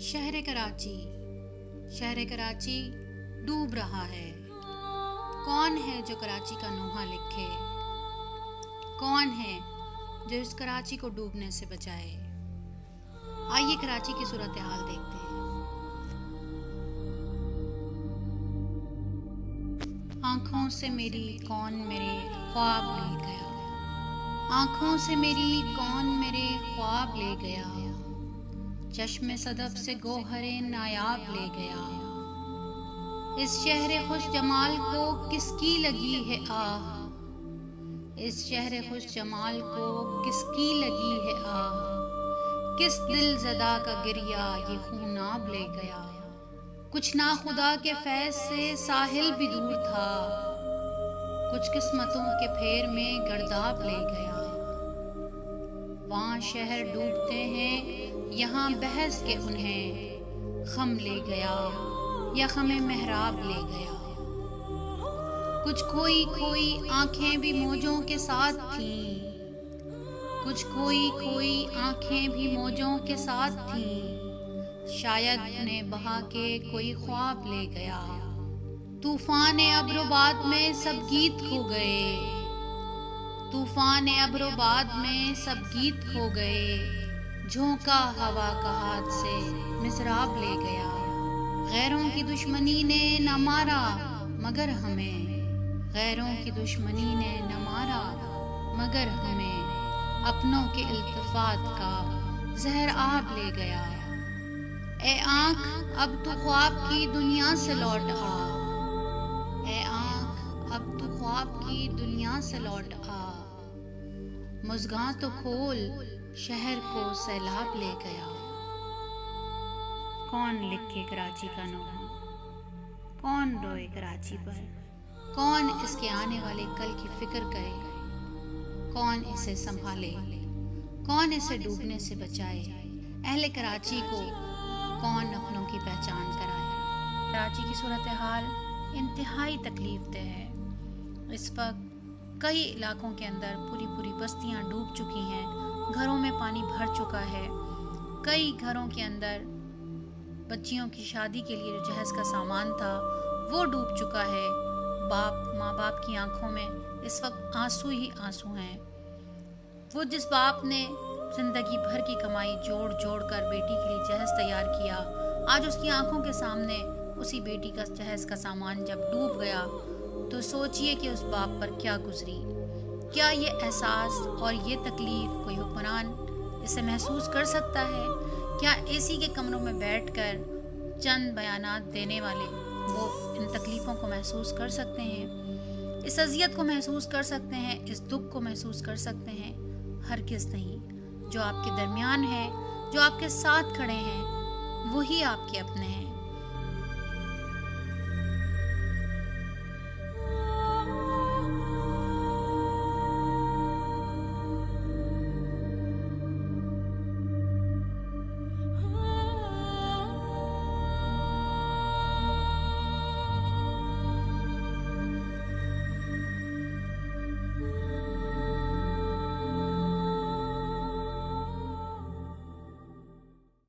शहर कराची। शहर कराची डूब रहा है। कौन है जो कराची का नोहा लिखे? कौन है जो इस कराची को डूबने से बचाए? आइए कराची की सूरत हाल देखते हैं। आंखों से मेरी कौन मेरे ख्वाब ले गया? आंखों से मेरी कौन मेरे ख्वाब ले गया? चश्मे सदफ से गोहरे नायाब ले गया। इस शहरे खुश जमाल को किसकी लगी है आह? इस शहरे खुश जमाल को किसकी लगी है आह? किस दिल ज़दा का गिरिया ये खूनाब ले गया। कुछ ना खुदा के फैज़ से साहिल भी दूर था, कुछ किस्मतों के फेर में गर्दाब ले गया। वहाँ शहर डूबते हैं, यहाँ बहस के उन्हें खम ले गया या खमे महराब ले गया। कुछ खोई खोई आंखें भी मौजों के साथ थीं, कुछ खोई खोई आंखें भी मौजों के साथ थीं। शायद उन्हें बहा के कोई ख्वाब ले गया। तूफान अब्रोबाद में सब गीत खो गए, तूफान अब्रोबाद में सब गीत खो गए। झोंका हवा का हाथ से मिसराब ले गया। गैरों की दुश्मनी ने न मारा मगर हमें, गैरों की दुश्मनी ने न मारा मगर हमें। अपनों के इल्तिफात का जहर आब ले गया। ए आँख अब तू ख्वाब की दुनिया से लौट आ, ए आँख अब तू ख्वाब की दुनिया से लौट आ। मुस्कान तो खोल शहर को सैलाब ले गया। कौन लिखे कराची का नोहा? कौन रोए कराची पर? कौन इसके आने वाले कल की फिक्र करे? कौन इसे संभाले? कौन इसे डूबने से बचाए? अहले कराची को कौन अपनों की पहचान कराए? कराची की सूरत हाल इंतहाई तकलीफ दह है। इस वक्त कई इलाकों के अंदर पूरी पूरी बस्तियां डूब चुकी हैं, घरों में पानी भर चुका है। कई घरों के अंदर बच्चियों की शादी के लिए जो जहेज़ का सामान था वो डूब चुका है। माँ बाप की आंखों में इस वक्त आंसू ही आंसू हैं। वो जिस बाप ने ज़िंदगी भर की कमाई जोड़ जोड़ कर बेटी के लिए जहेज़ तैयार किया, आज उसकी आंखों के सामने उसी बेटी का जहेज़ का सामान जब डूब गया तो सोचिए कि उस बाप पर क्या गुजरी। क्या ये एहसास और ये तकलीफ़ कोई हुक्मरान इसे महसूस कर सकता है? क्या एसी के कमरों में बैठकर चंद बयानात देने वाले वो इन तकलीफ़ों को महसूस कर सकते हैं? इस अज़ियत को महसूस कर सकते हैं? इस दुख को महसूस कर सकते हैं? हरगिज़ नहीं। जो आपके दरमियान है, जो आपके साथ खड़े हैं, वही आपके अपने हैं।